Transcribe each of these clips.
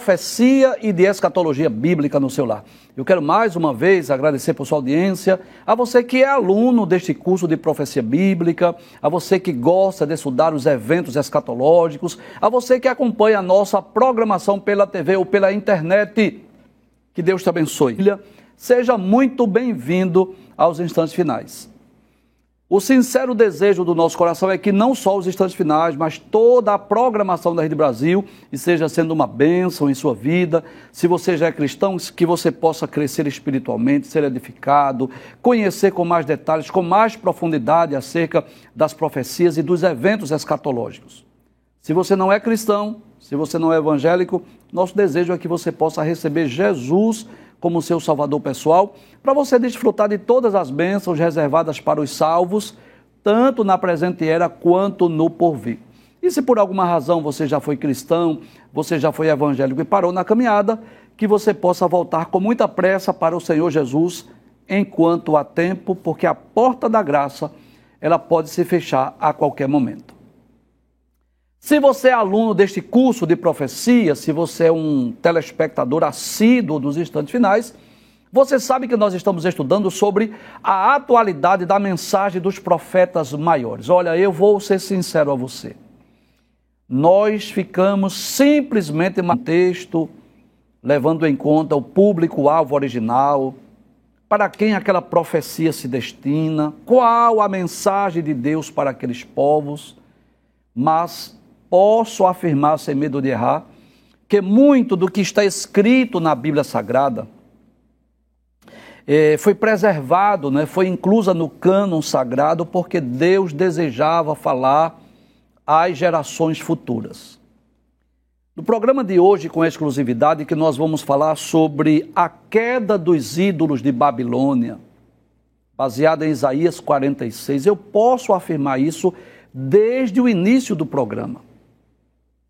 profecia e de escatologia bíblica no seu lar. Eu quero mais uma vez agradecer por sua audiência, a você que é aluno deste curso de profecia bíblica, a você que gosta de estudar os eventos escatológicos, a você que acompanha a nossa programação pela TV ou pela internet. Que Deus te abençoe. Seja muito bem-vindo aos instantes finais. O sincero desejo do nosso coração é que não só os instantes finais, mas toda a programação da Rede Brasil esteja sendo uma bênção em sua vida. Se você já é cristão, que você possa crescer espiritualmente, ser edificado, conhecer com mais detalhes, com mais profundidade acerca das profecias e dos eventos escatológicos. Se você não é cristão, se você não é evangélico, nosso desejo é que você possa receber Jesus como seu salvador pessoal, para você desfrutar de todas as bênçãos reservadas para os salvos, tanto na presente era quanto no porvir. E se por alguma razão você já foi cristão, você já foi evangélico e parou na caminhada, que você possa voltar com muita pressa para o Senhor Jesus, enquanto há tempo, porque a porta da graça, ela pode se fechar a qualquer momento. Se você é aluno deste curso de profecia, se você é um telespectador assíduo dos instantes finais, você sabe que nós estamos estudando sobre a atualidade da mensagem dos profetas maiores. Olha, eu vou ser sincero a você. Nós ficamos simplesmente no texto, levando em conta o público-alvo original, para quem aquela profecia se destina, qual a mensagem de Deus para aqueles povos, mas posso afirmar, sem medo de errar, que muito do que está escrito na Bíblia Sagrada foi preservado, foi inclusa no cânon sagrado, porque Deus desejava falar às gerações futuras. No programa de hoje, com exclusividade, que nós vamos falar sobre a queda dos ídolos de Babilônia, baseada em Isaías 46. Eu posso afirmar isso desde o início do programa.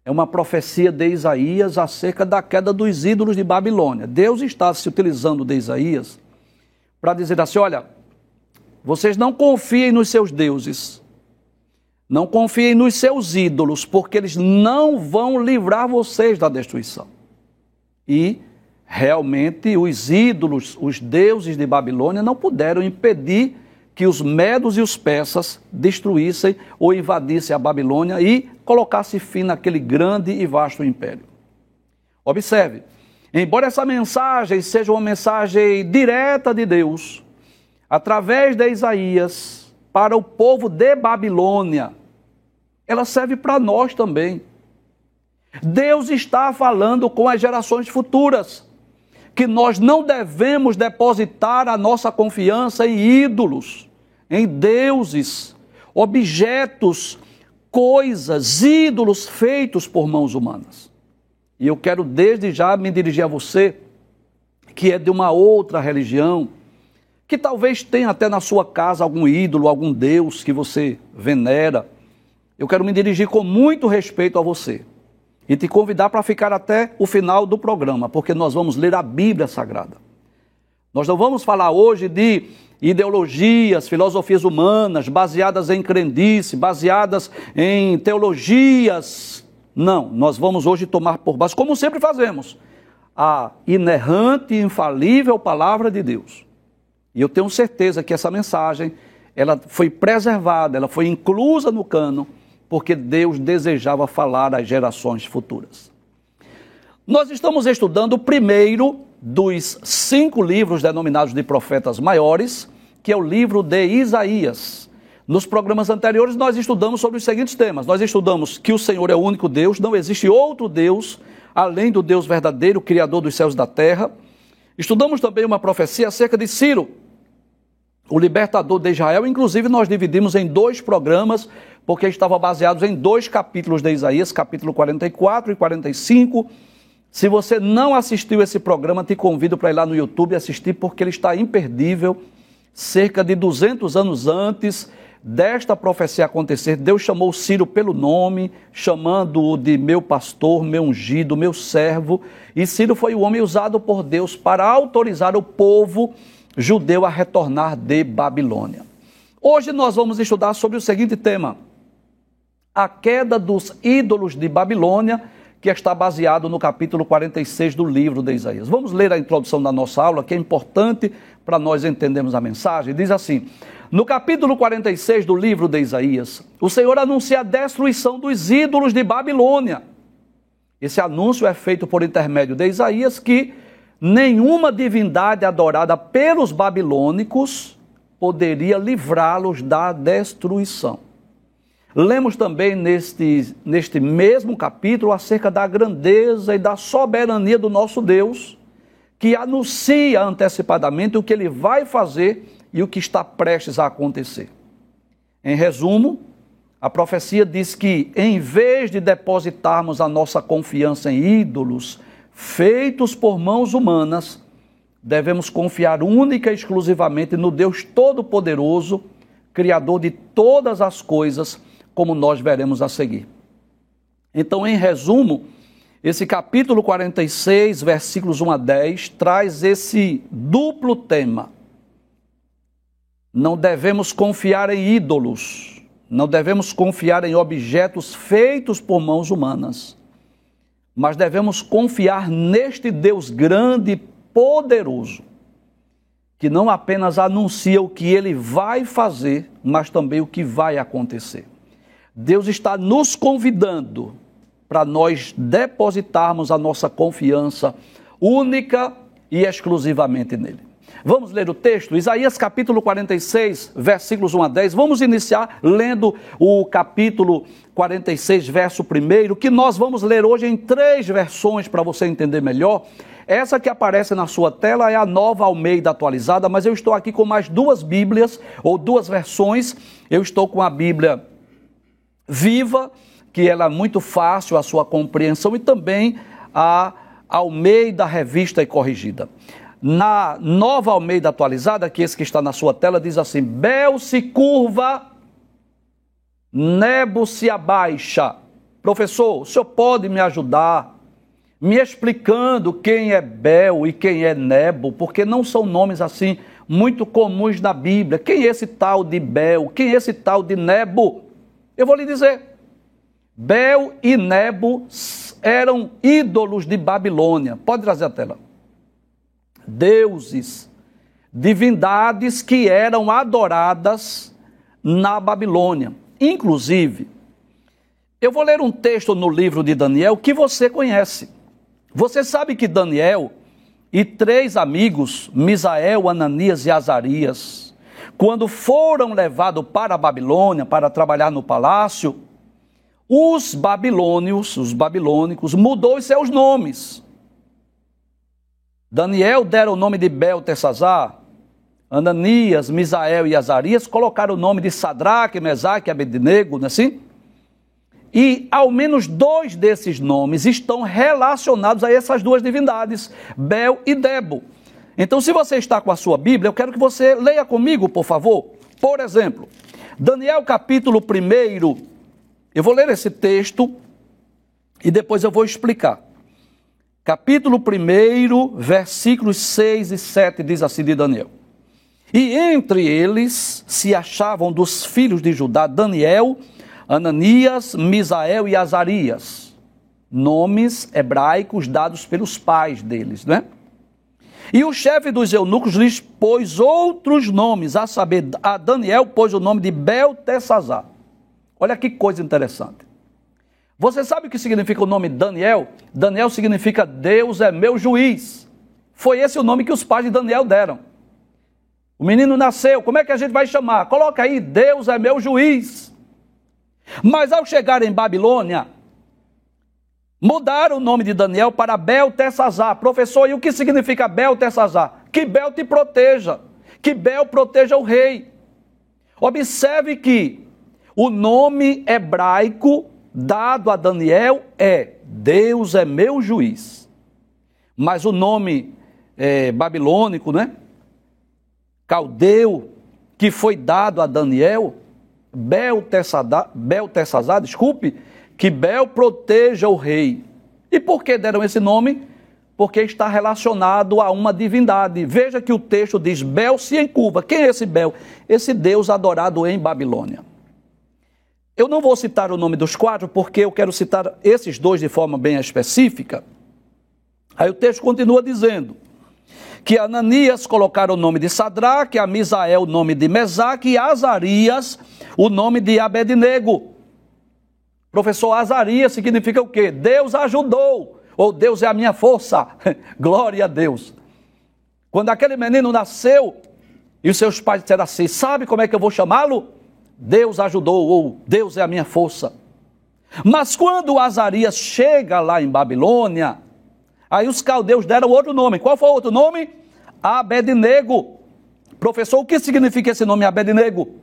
É uma profecia de Isaías acerca da queda dos ídolos de Babilônia. Deus está se utilizando de Isaías para dizer assim, olha, vocês não confiem nos seus deuses, não confiem nos seus ídolos, porque eles não vão livrar vocês da destruição. E, realmente, os ídolos, os deuses de Babilônia não puderam impedir que os medos e os persas destruíssem ou invadissem a Babilônia e colocassem fim naquele grande e vasto império. Observe, embora essa mensagem seja uma mensagem direta de Deus, através de Isaías, para o povo de Babilônia, ela serve para nós também. Deus está falando com as gerações futuras, que nós não devemos depositar a nossa confiança em ídolos, em deuses, objetos, coisas, ídolos feitos por mãos humanas. E eu quero desde já me dirigir a você, que é de uma outra religião, que talvez tenha até na sua casa algum ídolo, algum deus que você venera. Eu quero me dirigir com muito respeito a você e te convidar para ficar até o final do programa, porque nós vamos ler a Bíblia Sagrada. Nós não vamos falar hoje de ideologias, filosofias humanas, baseadas em crendice, baseadas em teologias. Não, nós vamos hoje tomar por base, como sempre fazemos, a inerrante e infalível palavra de Deus. E eu tenho certeza que essa mensagem, ela foi preservada, ela foi inclusa no cânon, porque Deus desejava falar às gerações futuras. Nós estamos estudando o primeiro dos 5 livros denominados de profetas maiores, que é o livro de Isaías. Nos programas anteriores nós estudamos sobre os seguintes temas. Nós estudamos que o Senhor é o único Deus, não existe outro Deus, além do Deus verdadeiro, Criador dos céus e da terra. Estudamos também uma profecia acerca de Ciro, o libertador de Israel. Inclusive nós dividimos em 2 programas, porque estavam baseados em 2 capítulos de Isaías, capítulo 44 e 45. Se você não assistiu esse programa, te convido para ir lá no YouTube e assistir, porque ele está imperdível. Cerca de 200 anos antes desta profecia acontecer, Deus chamou Ciro pelo nome, chamando-o de meu pastor, meu ungido, meu servo. E Ciro foi o homem usado por Deus para autorizar o povo judeu a retornar de Babilônia. Hoje nós vamos estudar sobre o seguinte tema: a queda dos ídolos de Babilônia, que está baseado no capítulo 46 do livro de Isaías. Vamos ler a introdução da nossa aula, que é importante para nós entendermos a mensagem. Diz assim: no capítulo 46 do livro de Isaías, o Senhor anuncia a destruição dos ídolos de Babilônia. Esse anúncio é feito por intermédio de Isaías, que nenhuma divindade adorada pelos babilônicos poderia livrá-los da destruição. Lemos também neste mesmo capítulo acerca da grandeza e da soberania do nosso Deus, que anuncia antecipadamente o que ele vai fazer e o que está prestes a acontecer. Em resumo, a profecia diz que, em vez de depositarmos a nossa confiança em ídolos feitos por mãos humanas, devemos confiar única e exclusivamente no Deus Todo-Poderoso, Criador de todas as coisas, como nós veremos a seguir. Então, em resumo, esse capítulo 46, versículos 1 a 10, traz esse duplo tema. Não devemos confiar em ídolos, não devemos confiar em objetos feitos por mãos humanas, mas devemos confiar neste Deus grande e poderoso, que não apenas anuncia o que ele vai fazer, mas também o que vai acontecer. Deus está nos convidando para nós depositarmos a nossa confiança única e exclusivamente nele. Vamos ler o texto? Isaías capítulo 46, versículos 1 a 10. Vamos iniciar lendo o capítulo 46, verso 1, que nós vamos ler hoje em 3 versões para você entender melhor. Essa que aparece na sua tela é a Nova Almeida atualizada, mas eu estou aqui com mais 2 Bíblias, ou 2 versões. Eu estou com a Bíblia Viva, que ela é muito fácil a sua compreensão, e também a Almeida Revista e Corrigida. Na Nova Almeida atualizada, que esse que está na sua tela, diz assim: Bel se curva, Nebo se abaixa. Professor, o senhor pode me ajudar me explicando quem é Bel e quem é Nebo, porque não são nomes assim muito comuns na Bíblia. Quem é esse tal de Bel? Quem é esse tal de Nebo? Eu vou lhe dizer, Bel e Nebo eram ídolos de Babilônia. Pode trazer a tela. Deuses, divindades que eram adoradas na Babilônia. Inclusive, eu vou ler um texto no livro de Daniel que você conhece. Você sabe que Daniel e 3 amigos, Misael, Ananias e Azarias, quando foram levados para a Babilônia para trabalhar no palácio, os babilônicos, mudou os seus nomes. Daniel deram o nome de Beltesazar, Ananias, Misael e Azarias colocaram o nome de Sadraque, Mesaque e Abednego, não é assim? E ao menos 2 desses nomes estão relacionados a essas 2 divindades, Bel e Nebo. Então, se você está com a sua Bíblia, eu quero que você leia comigo, por favor. Por exemplo, Daniel capítulo 1, eu vou ler esse texto e depois eu vou explicar. Capítulo 1, versículos 6 e 7, diz assim de Daniel: E entre eles se achavam dos filhos de Judá Daniel, Ananias, Misael e Azarias, nomes hebraicos dados pelos pais deles, não é? E o chefe dos eunucos lhes pôs outros nomes, a saber, a Daniel pôs o nome de Beltesazar. Olha que coisa interessante. Você sabe o que significa o nome Daniel? Daniel significa Deus é meu juiz. Foi esse o nome que os pais de Daniel deram. O menino nasceu, como é que a gente vai chamar? Coloca aí, Deus é meu juiz. Mas ao chegar em Babilônia, mudaram o nome de Daniel para Beltesazar. Professor, e o que significa Beltesazar? Que Bel te proteja, que Bel proteja o rei. Observe que o nome hebraico dado a Daniel é Deus é meu juiz. Mas o nome babilônico, né? Caldeu, que foi dado a Daniel, Beltesazar, que Bel proteja o rei. E por que deram esse nome? Porque está relacionado a uma divindade. Veja que o texto diz, Bel se encurva. Quem é esse Bel? Esse Deus adorado em Babilônia. Eu não vou citar o nome dos quatro, porque eu quero citar esses dois de forma bem específica. Aí o texto continua dizendo que Ananias colocaram o nome de Sadraque, a Misael o nome de Mesaque e Azarias o nome de Abednego. Professor, Azarias significa o quê? Deus ajudou, ou Deus é a minha força. Glória a Deus. Quando aquele menino nasceu e os seus pais disseram assim, sabe como é que eu vou chamá-lo? Deus ajudou, ou Deus é a minha força. Mas quando Azarias chega lá em Babilônia, aí os caldeus deram outro nome. Qual foi o outro nome? Abednego. Professor, o que significa esse nome Abednego?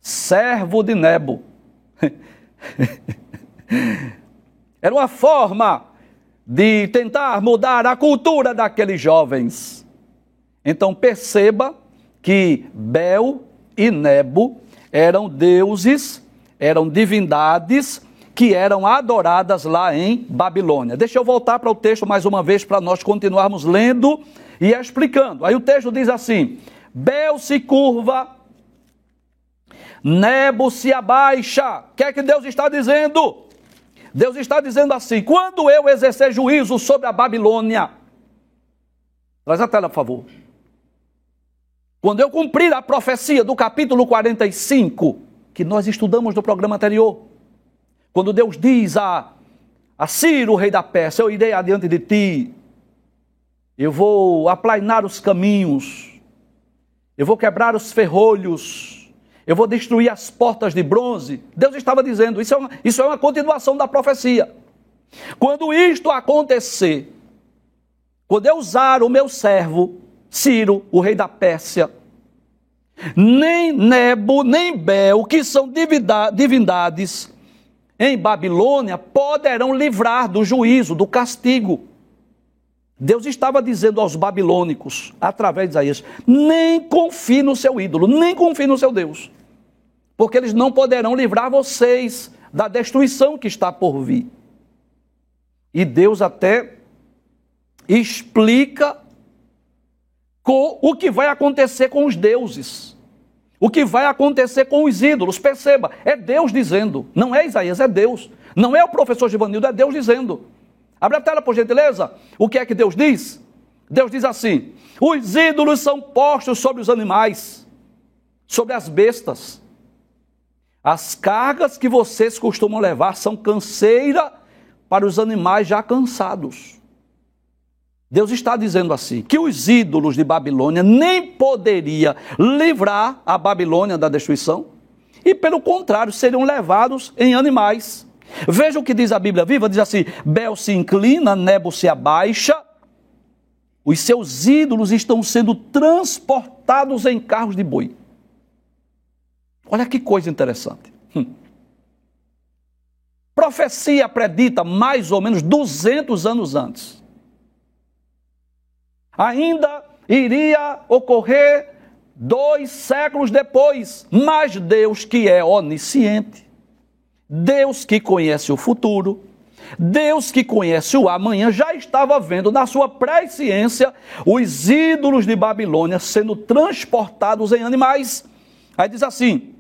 Servo de Nebo. Era uma forma de tentar mudar a cultura daqueles jovens. Então perceba que Bel e Nebo eram deuses, eram divindades que eram adoradas lá em Babilônia. Deixa eu voltar para o texto mais uma vez para nós continuarmos lendo e explicando. Aí o texto diz assim, Bel se curva, Nebo se abaixa. O que é que Deus está dizendo? Deus está dizendo assim, quando eu exercer juízo sobre a Babilônia, traz a tela, por favor. Quando eu cumprir a profecia do capítulo 45, que nós estudamos no programa anterior, quando Deus diz a Ciro, o rei da Pérsia, eu irei adiante de ti, eu vou aplainar os caminhos, eu vou quebrar os ferrolhos, eu vou destruir as portas de bronze. Deus estava dizendo, isso é uma continuação da profecia. Quando isto acontecer, quando eu usar o meu servo, Ciro, o rei da Pérsia, nem Nebo, nem Bel, que são divindades em Babilônia, poderão livrar do juízo, do castigo. Deus estava dizendo aos babilônicos, através de Isaías, nem confie no seu ídolo, nem confie no seu Deus, porque eles não poderão livrar vocês da destruição que está por vir. E Deus até explica o que vai acontecer com os deuses, o que vai acontecer com os ídolos. Perceba, é Deus dizendo, não é Isaías, é Deus. Não é o professor Givanildo, é Deus dizendo. Abre a tela, por gentileza. O que é que Deus diz? Deus diz assim, os ídolos são postos sobre os animais, sobre as bestas. As cargas que vocês costumam levar são canseira para os animais já cansados. Deus está dizendo assim, que os ídolos de Babilônia nem poderia livrar a Babilônia da destruição, e pelo contrário, seriam levados em animais. Veja o que diz a Bíblia Viva, diz assim, Bel se inclina, Nebo se abaixa, os seus ídolos estão sendo transportados em carros de boi. Olha que coisa interessante. Profecia predita mais ou menos 200 anos antes. Ainda iria ocorrer 2 séculos depois, mas Deus que é onisciente, Deus que conhece o futuro, Deus que conhece o amanhã, já estava vendo na sua presciência os ídolos de Babilônia sendo transportados em animais. Aí diz assim,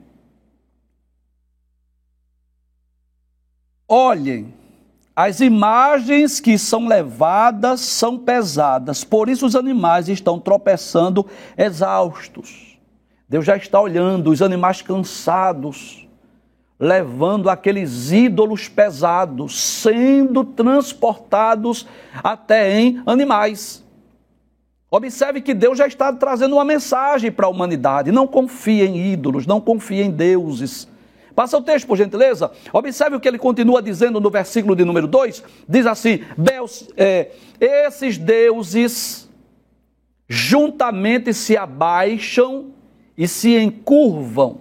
olhem, as imagens que são levadas são pesadas, por isso os animais estão tropeçando exaustos. Deus já está olhando os animais cansados, levando aqueles ídolos pesados, sendo transportados até em animais. Observe que Deus já está trazendo uma mensagem para a humanidade. Não confie em ídolos, não confie em deuses. Passa o texto, por gentileza. Observe o que ele continua dizendo no versículo de número 2. Diz assim, esses deuses juntamente se abaixam e se encurvam.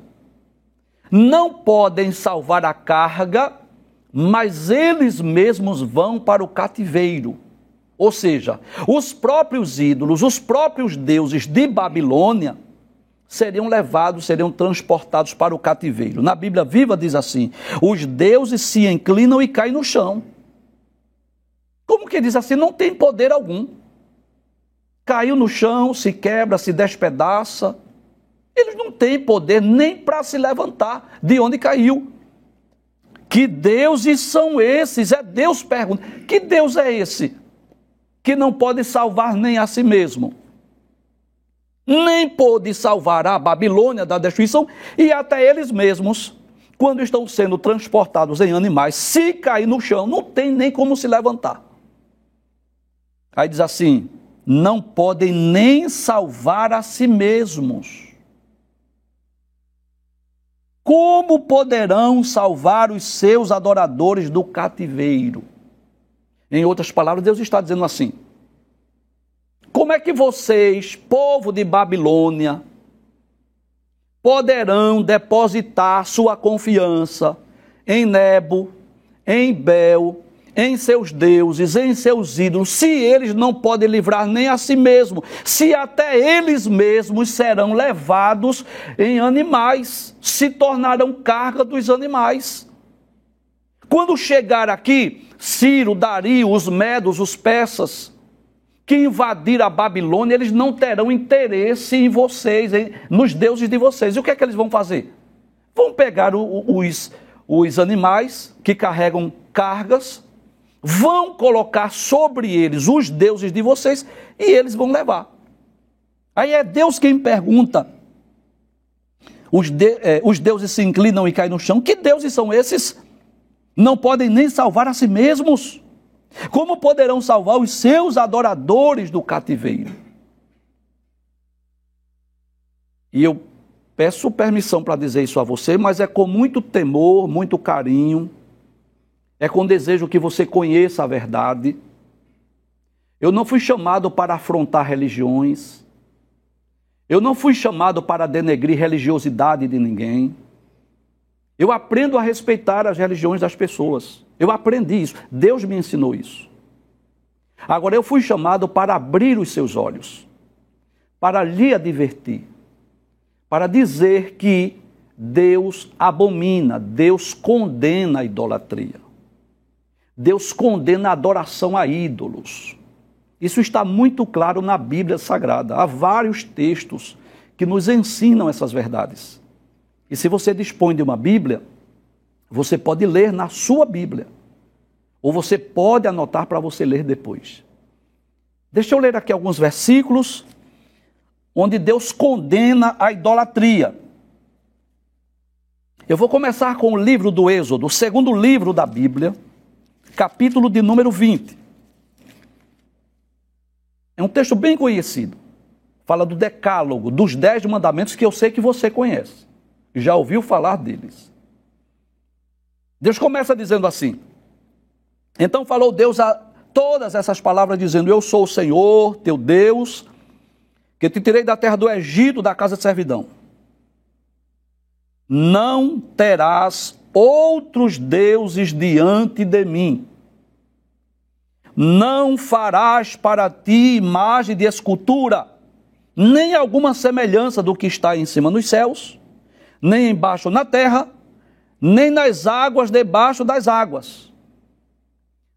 Não podem salvar a carga, mas eles mesmos vão para o cativeiro. Ou seja, os próprios ídolos, os próprios deuses de Babilônia seriam levados, seriam transportados para o cativeiro. Na Bíblia Viva diz assim, os deuses se inclinam e caem no chão. Como que diz assim? Não tem poder algum. Caiu no chão, se quebra, se despedaça. Eles não têm poder nem para se levantar de onde caiu. Que deuses são esses? É Deus pergunta. Que Deus é esse? Que não pode salvar nem a si mesmo. Nem pôde salvar a Babilônia da destruição, e até eles mesmos, quando estão sendo transportados em animais, se cair no chão, não tem nem como se levantar. Aí diz assim, não podem nem salvar a si mesmos. Como poderão salvar os seus adoradores do cativeiro? Em outras palavras, Deus está dizendo assim, como é que vocês, povo de Babilônia, poderão depositar sua confiança em Nebo, em Bel, em seus deuses, em seus ídolos, se eles não podem livrar nem a si mesmos, se até eles mesmos serão levados em animais, se tornarão carga dos animais. Quando chegar aqui, Ciro, Dario, os medos, os persas, que invadiram a Babilônia, eles não terão interesse em vocês, nos deuses de vocês. E o que é que eles vão fazer? Vão pegar os animais que carregam cargas, vão colocar sobre eles os deuses de vocês e eles vão levar. Aí é Deus quem pergunta. Os deuses se inclinam e caem no chão. Que deuses são esses? Não podem nem salvar a si mesmos. Como poderão salvar os seus adoradores do cativeiro? E eu peço permissão para dizer isso a você, mas é com muito temor, muito carinho, é com desejo que você conheça a verdade. Eu não fui chamado para afrontar religiões, eu não fui chamado para denegrir religiosidade de ninguém. Eu aprendo a respeitar as religiões das pessoas. Eu aprendi isso. Deus me ensinou isso. Agora eu fui chamado para abrir os seus olhos, para lhe advertir, para dizer que Deus abomina, Deus condena a idolatria. Deus condena a adoração a ídolos. Isso está muito claro na Bíblia Sagrada. Há vários textos que nos ensinam essas verdades. E se você dispõe de uma Bíblia, você pode ler na sua Bíblia. Ou você pode anotar para você ler depois. Deixa eu ler aqui alguns versículos onde Deus condena a idolatria. Eu vou começar com o livro do Êxodo, o segundo livro da Bíblia, capítulo de número 20. É um texto bem conhecido. Fala do decálogo, dos 10 mandamentos que eu sei que você conhece. Já ouviu falar deles. Deus começa dizendo assim: então falou Deus a todas essas palavras, dizendo: eu sou o Senhor, teu Deus, que te tirei da terra do Egito, da casa de servidão. Não terás outros deuses diante de mim. Não farás para ti imagem de escultura, nem alguma semelhança do que está em cima nos céus, nem embaixo na terra, nem nas águas debaixo das águas.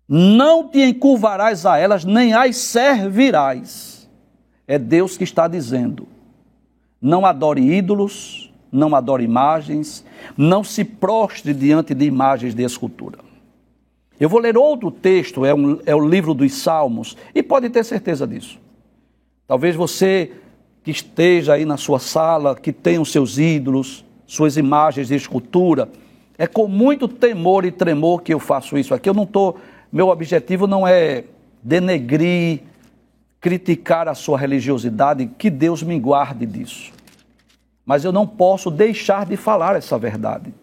Não te encurvarás a elas, nem as servirás. É Deus que está dizendo: não adore ídolos, não adore imagens, não se prostre diante de imagens de escultura. Eu vou ler outro texto, é o livro dos Salmos, e pode ter certeza disso. Talvez você que esteja aí na sua sala, que tenha os seus ídolos, suas imagens de escultura, é com muito temor e tremor que eu faço isso aqui. Meu objetivo não é denegrir, criticar a sua religiosidade, que Deus me guarde disso. Mas eu não posso deixar de falar essa verdade.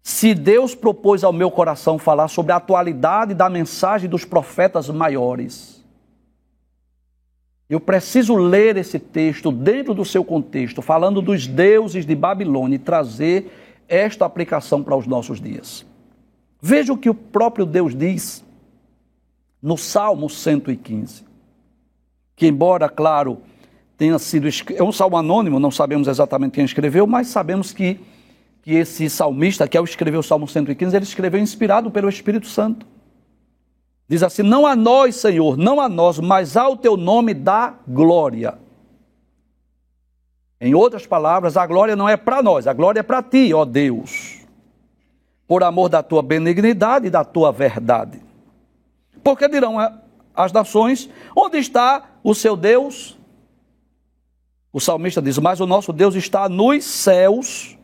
Se Deus propôs ao meu coração falar sobre a atualidade da mensagem dos profetas maiores, eu preciso ler esse texto dentro do seu contexto, falando dos deuses de Babilônia, e trazer esta aplicação para os nossos dias. Veja o que o próprio Deus diz no Salmo 115, que embora, claro, tenha sido... É um salmo anônimo, não sabemos exatamente quem escreveu, mas sabemos que esse salmista, que ao escrever o Salmo 115, ele escreveu inspirado pelo Espírito Santo. Diz assim: não a nós, Senhor, não a nós, mas ao teu nome dá glória. Em outras palavras, a glória não é para nós, a glória é para ti, ó Deus. por amor da tua benignidade e da tua verdade. Porque dirão as nações, onde está o seu Deus? O salmista diz, mas o nosso Deus está nos céus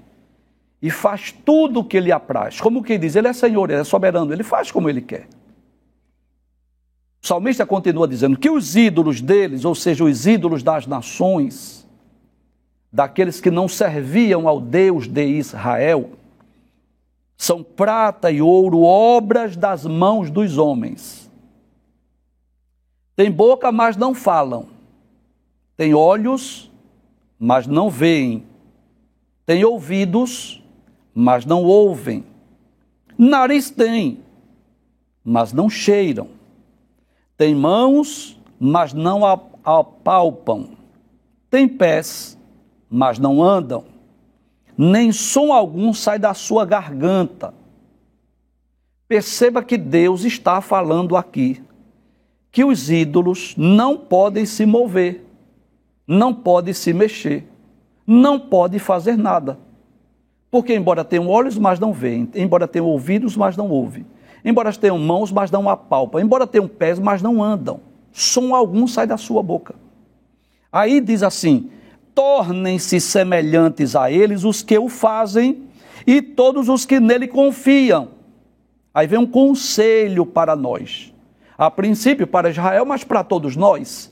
e faz tudo o que lhe apraz. Como quem diz, ele é Senhor, ele é soberano, ele faz como ele quer. O salmista continua dizendo que os ídolos deles, ou seja, os ídolos das nações, daqueles que não serviam ao Deus de Israel, são prata e ouro, obras das mãos dos homens. Tem boca, mas não falam. Tem olhos, mas não veem. Tem ouvidos, mas não ouvem. Nariz tem, mas não cheiram. Tem mãos, mas não apalpam. Tem pés, mas não andam. Nem som algum sai da sua garganta. Perceba que Deus está falando aqui que os ídolos não podem se mover, não podem se mexer, não podem fazer nada. Porque embora tenham olhos, mas não veem, embora tenham ouvidos, mas não ouvem, embora tenham mãos, mas não apalpam, embora tenham pés, mas não andam, som algum sai da sua boca. Aí diz assim, tornem-se semelhantes a eles os que o fazem e todos os que nele confiam. Aí vem um conselho para nós. A princípio para Israel, mas para todos nós.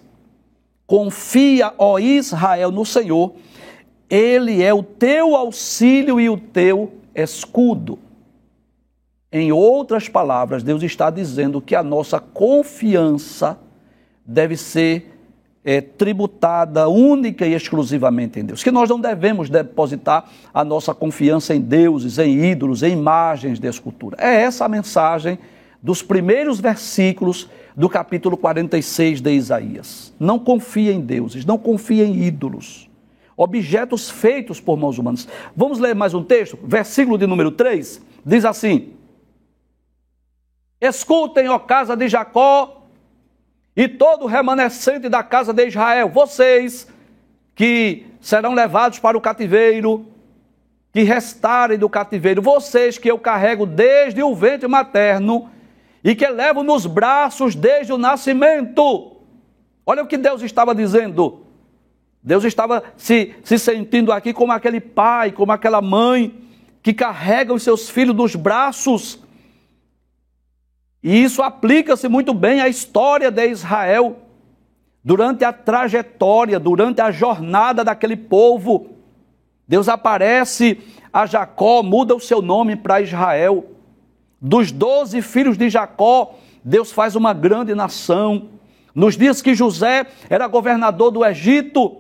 Confia, ó Israel, no Senhor. Ele é o teu auxílio e o teu escudo. Em outras palavras, Deus está dizendo que a nossa confiança deve ser tributada única e exclusivamente em Deus. Que nós não devemos depositar a nossa confiança em deuses, em ídolos, em imagens de escultura. É essa a mensagem dos primeiros versículos do capítulo 46 de Isaías. Não confia em deuses, não confia em ídolos, objetos feitos por mãos humanas. Vamos ler mais um texto? Versículo de número 3, diz assim, escutem, ó casa de Jacó, e todo o remanescente da casa de Israel, vocês que serão levados para o cativeiro, que restarem do cativeiro, vocês que eu carrego desde o ventre materno, e que levo nos braços desde o nascimento. Olha o que Deus estava dizendo. Deus estava se sentindo aqui como aquele pai, como aquela mãe, que carrega os seus filhos nos braços. E isso aplica-se muito bem à história de Israel, durante a trajetória, durante a jornada daquele povo. Deus aparece a Jacó, muda o seu nome para Israel. Dos 12 filhos de Jacó, Deus faz uma grande nação. Nos dias que José era governador do Egito,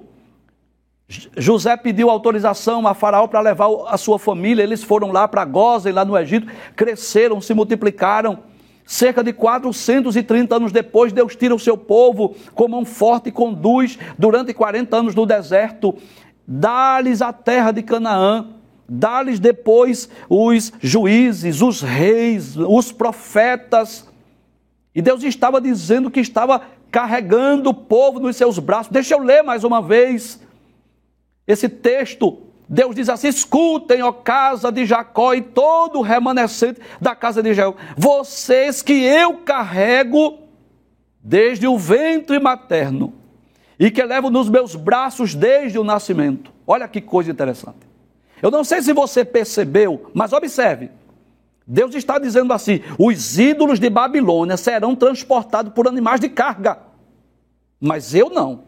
José pediu autorização a Faraó para levar a sua família. Eles foram lá para Gósen, lá no Egito, cresceram, se multiplicaram. Cerca de 430 anos depois, Deus tira o seu povo com mão forte e conduz durante 40 anos no deserto. Dá-lhes a terra de Canaã. Dá-lhes depois os juízes, os reis, os profetas. E Deus estava dizendo que estava carregando o povo nos seus braços. Deixa eu ler mais uma vez esse texto. Deus diz assim, escutem, ó casa de Jacó e todo o remanescente da casa de Israel. Vocês que eu carrego desde o ventre materno e que levo nos meus braços desde o nascimento. Olha que coisa interessante. Eu não sei se você percebeu, mas observe. Deus está dizendo assim, os ídolos de Babilônia serão transportados por animais de carga. Mas eu não.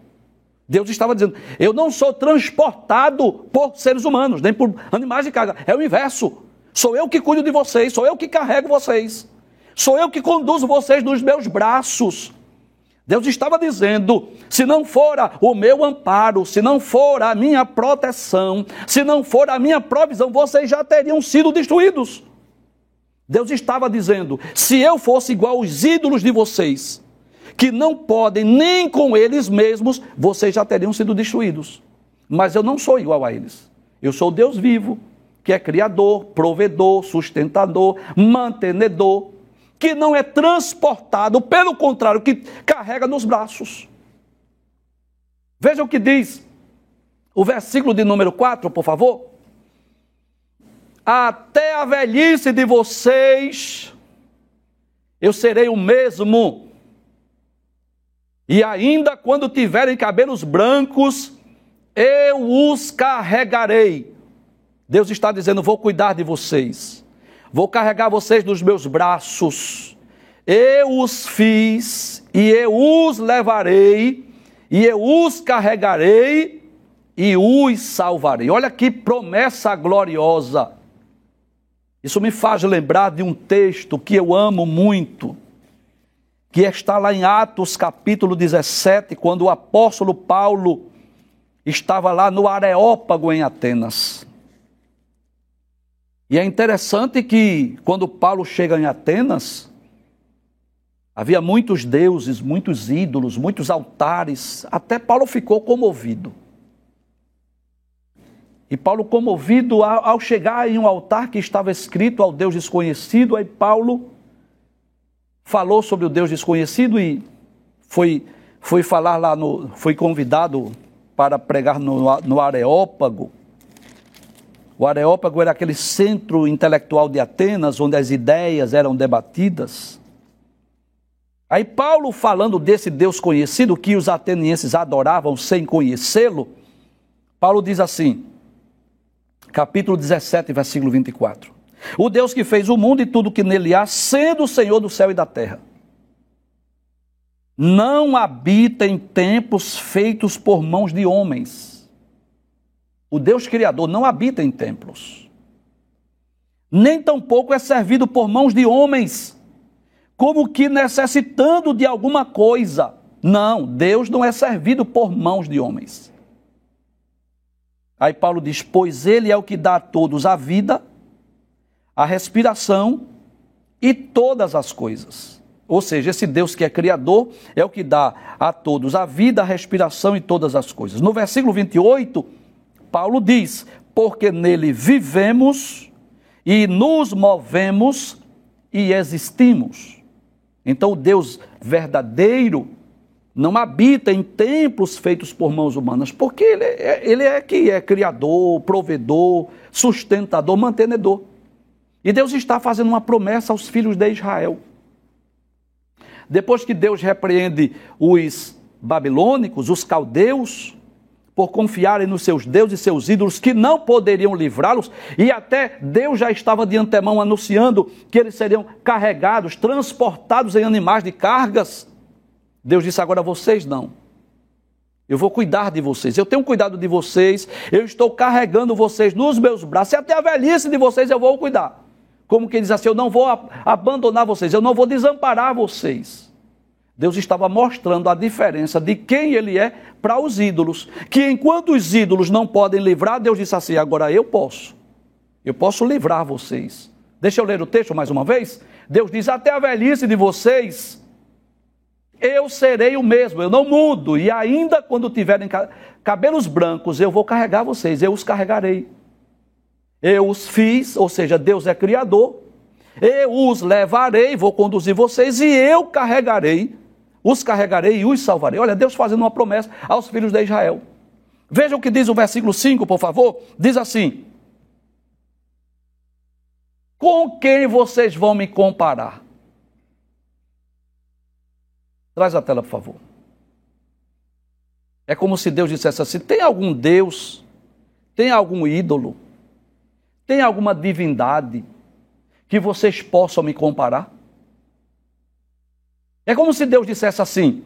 Deus estava dizendo, eu não sou transportado por seres humanos, nem por animais de carga. É o inverso. Sou eu que cuido de vocês, sou eu que carrego vocês. Sou eu que conduzo vocês nos meus braços. Deus estava dizendo, se não for o meu amparo, se não for a minha proteção, se não for a minha provisão, vocês já teriam sido destruídos. Deus estava dizendo, se eu fosse igual aos ídolos de vocês, que não podem nem com eles mesmos, vocês já teriam sido destruídos. Mas eu não sou igual a eles. Eu sou o Deus vivo, que é criador, provedor, sustentador, mantenedor, que não é transportado, pelo contrário, que carrega nos braços. Veja o que diz o versículo de número 4, por favor. até a velhice de vocês, eu serei o mesmo. E ainda quando tiverem cabelos brancos, eu os carregarei. Deus está dizendo, vou cuidar de vocês. Vou carregar vocês nos meus braços. Eu os fiz e eu os levarei e eu os carregarei e os salvarei. Olha que promessa gloriosa. Isso me faz lembrar de um texto que eu amo muito, que está lá em Atos capítulo 17, quando o apóstolo Paulo estava lá no Areópago em Atenas. E é interessante que quando Paulo chega em Atenas, havia muitos deuses, muitos ídolos, muitos altares, até Paulo ficou comovido. E Paulo, comovido, ao chegar em um altar que estava escrito ao Deus desconhecido, aí Paulo falou sobre o Deus desconhecido e foi falar lá, foi convidado para pregar no Areópago. O Areópago era aquele centro intelectual de Atenas, onde as ideias eram debatidas. Aí Paulo, falando desse Deus conhecido, que os atenienses adoravam sem conhecê-lo, Paulo diz assim, capítulo 17, versículo 24. O Deus que fez o mundo e tudo que nele há, sendo o Senhor do céu e da terra, não habita em templos feitos por mãos de homens. O Deus Criador não habita em templos. Nem tampouco é servido por mãos de homens, como que necessitando de alguma coisa. Não, Deus não é servido por mãos de homens. Aí Paulo diz, pois ele é o que dá a todos a vida, a respiração e todas as coisas. Ou seja, esse Deus que é criador é o que dá a todos a vida, a respiração e todas as coisas. No versículo 28, Paulo diz, porque nele vivemos e nos movemos e existimos. Então o Deus verdadeiro não habita em templos feitos por mãos humanas, porque ele é que é criador, provedor, sustentador, mantenedor. E Deus está fazendo uma promessa aos filhos de Israel. Depois que Deus repreende os babilônicos, os caldeus, por confiarem nos seus deuses e seus ídolos que não poderiam livrá-los, e até Deus já estava de antemão anunciando que eles seriam carregados, transportados em animais de cargas, Deus disse, agora vocês não. Eu vou cuidar de vocês, eu tenho cuidado de vocês, eu estou carregando vocês nos meus braços, e até a velhice de vocês eu vou cuidar. Como que diz assim, eu não vou abandonar vocês, eu não vou desamparar vocês. Deus estava mostrando a diferença de quem ele é para os ídolos. Que enquanto os ídolos não podem livrar, Deus disse assim, agora eu posso livrar vocês. Deixa eu ler o texto mais uma vez. Deus diz, até a velhice de vocês, eu serei o mesmo, eu não mudo. E ainda quando tiverem cabelos brancos, eu vou carregar vocês, eu os carregarei. Eu os fiz, ou seja, Deus é criador, eu os levarei, vou conduzir vocês e eu os carregarei e os salvarei. Olha, Deus fazendo uma promessa aos filhos de Israel. Veja o que diz o versículo 5, por favor. Diz assim, com quem vocês vão me comparar? Traz a tela, por favor. É como se Deus dissesse assim, tem algum Deus, tem algum ídolo, tem alguma divindade que vocês possam me comparar? É como se Deus dissesse assim,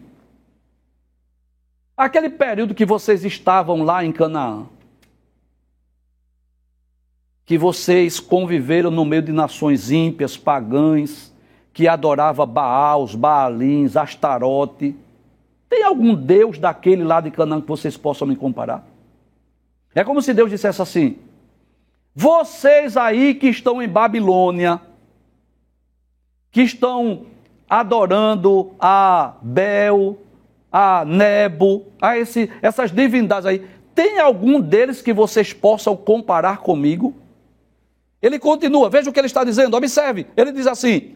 aquele período que vocês estavam lá em Canaã, que vocês conviveram no meio de nações ímpias, pagãs, que adorava Baals, Baalins, Astarote, tem algum Deus daquele lá de Canaã que vocês possam me comparar? É como se Deus dissesse assim, vocês aí que estão em Babilônia, que estão adorando a Bel, a Nebo, a essas divindades aí, tem algum deles que vocês possam comparar comigo? Ele continua, veja o que ele está dizendo, observe, ele diz assim,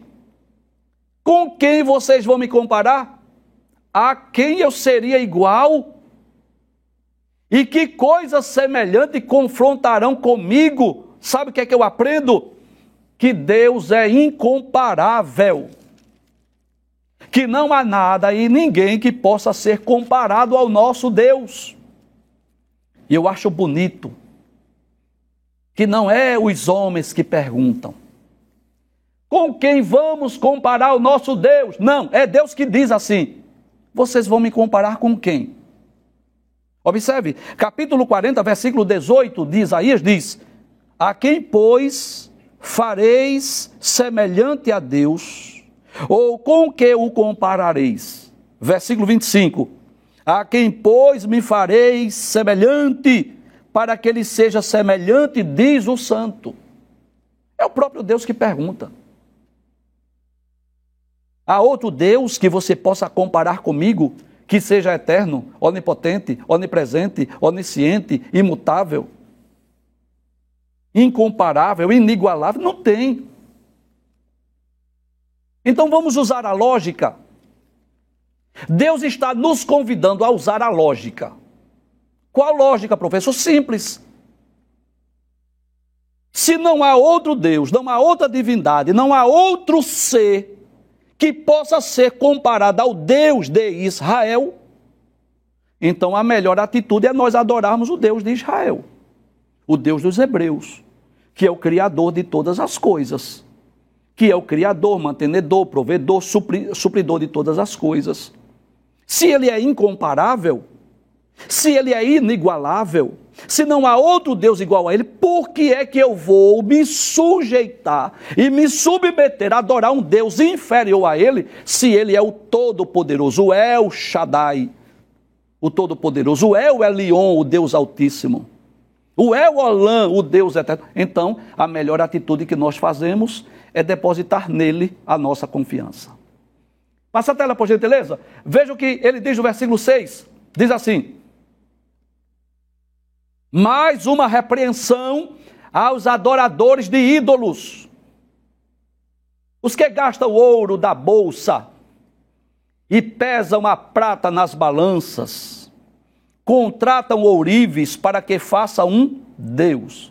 com quem vocês vão me comparar? A quem eu seria igual? E que coisa semelhante confrontarão comigo, Sabe o que é que eu aprendo? Que Deus é incomparável. Que não há nada e ninguém que possa ser comparado ao nosso Deus. E eu acho bonito que não é os homens que perguntam: com quem vamos comparar o nosso Deus? Não, é Deus que diz assim: vocês vão me comparar com quem? Observe, capítulo 40, versículo 18 de Isaías diz: a quem, pois, fareis semelhante a Deus? Ou com que o comparareis? Versículo 25: a quem, pois, me fareis semelhante, para que ele seja semelhante, diz o santo. É o próprio Deus que pergunta. Há outro Deus que você possa comparar comigo, que seja eterno, onipotente, onipresente, onisciente, imutável, incomparável, inigualável? Não tem. Então vamos usar a lógica. Deus está nos convidando a usar a lógica. Qual lógica, professor? Simples. Se não há outro Deus, não há outra divindade, não há outro ser que possa ser comparado ao Deus de Israel, então a melhor atitude é nós adorarmos o Deus de Israel, o Deus dos hebreus, que é o Criador de todas as coisas, que é o Criador, mantenedor, provedor, supridor de todas as coisas. Se ele é incomparável, se ele é inigualável, se não há outro Deus igual a ele, por que é que eu vou me sujeitar e me submeter a adorar um Deus inferior a ele, se ele é o Todo-Poderoso, o El Shaddai, o Todo-Poderoso, o El Elyon, o Deus Altíssimo, o El Olam, o Deus Eterno? Então, a melhor atitude que nós fazemos é depositar nele a nossa confiança. Passa a tela, por gentileza. Veja o que ele diz no versículo 6. Diz assim: mais uma repreensão aos adoradores de ídolos, os que gastam o ouro da bolsa e pesam a prata nas balanças, contratam ourives para que faça um Deus,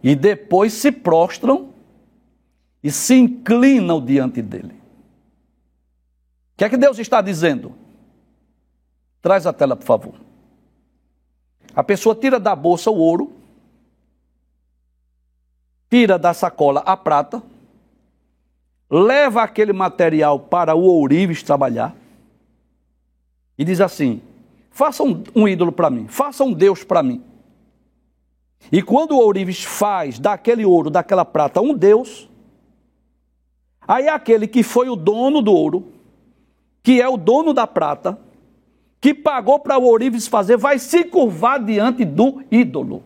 e depois se prostram e se inclinam diante dele. O que é que Deus está dizendo? Traz a tela, por favor. A pessoa tira da bolsa o ouro, tira da sacola a prata, leva aquele material para o ourives trabalhar e diz assim: faça um ídolo para mim, faça um Deus para mim. E quando o ourives faz daquele ouro, daquela prata, um Deus, aí aquele que foi o dono do ouro, que é o dono da prata, que pagou para o ourives fazer, vai se curvar diante do ídolo.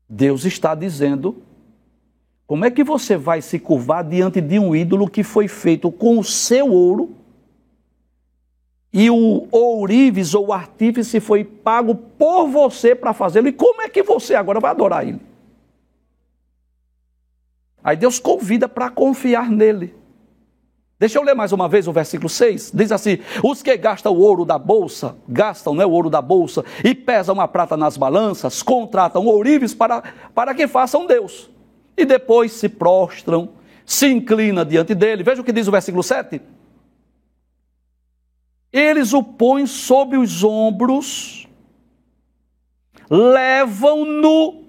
Deus está dizendo: como é que você vai se curvar diante de um ídolo que foi feito com o seu ouro e o ourives ou o artífice foi pago por você para fazê-lo? E como é que você agora vai adorar ele? Aí Deus convida para confiar nele. Deixa eu ler mais uma vez o versículo 6. Diz assim: os que gastam o ouro da bolsa, o ouro da bolsa, e pesam a prata nas balanças, contratam ourives para que façam Deus. E depois se prostram, se inclinam diante dele. Veja o que diz o versículo 7. Eles o põem sob os ombros, levam-no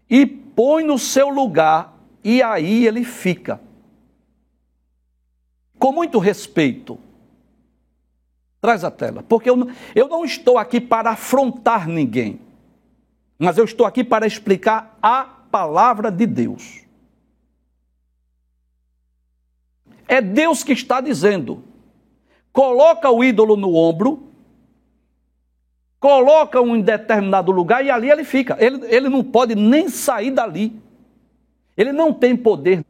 e põem no seu lugar, e aí ele fica. Com muito respeito, traz a tela, porque eu não estou aqui para afrontar ninguém, mas eu estou aqui para explicar a palavra de Deus. É Deus que está dizendo: coloca o ídolo no ombro, coloca um em determinado lugar e ali ele fica. Ele não pode nem sair dali. Ele não tem poder.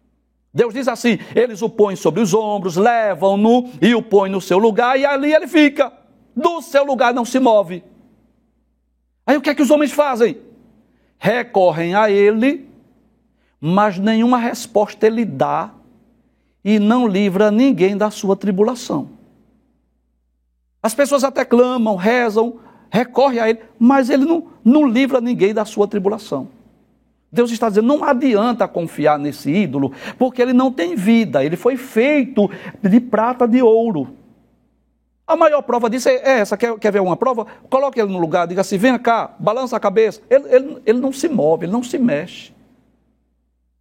Deus diz assim: eles o põem sobre os ombros, levam-no e o põem no seu lugar, e ali ele fica. Do seu lugar não se move. Aí o que é que os homens fazem? Recorrem a ele, mas nenhuma resposta ele dá e não livra ninguém da sua tribulação. As pessoas até clamam, rezam, recorre a ele, mas ele não livra ninguém da sua tribulação. Deus está dizendo, não adianta confiar nesse ídolo, porque ele não tem vida, ele foi feito de prata, de ouro. A maior prova disso é essa, quer ver uma prova? Coloque ele no lugar, diga assim, vem cá, balança a cabeça. Ele não se move, ele não se mexe.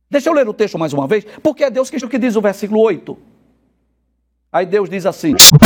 Deixa eu ler o texto mais uma vez, porque é Deus que diz o versículo 8. Aí Deus diz assim,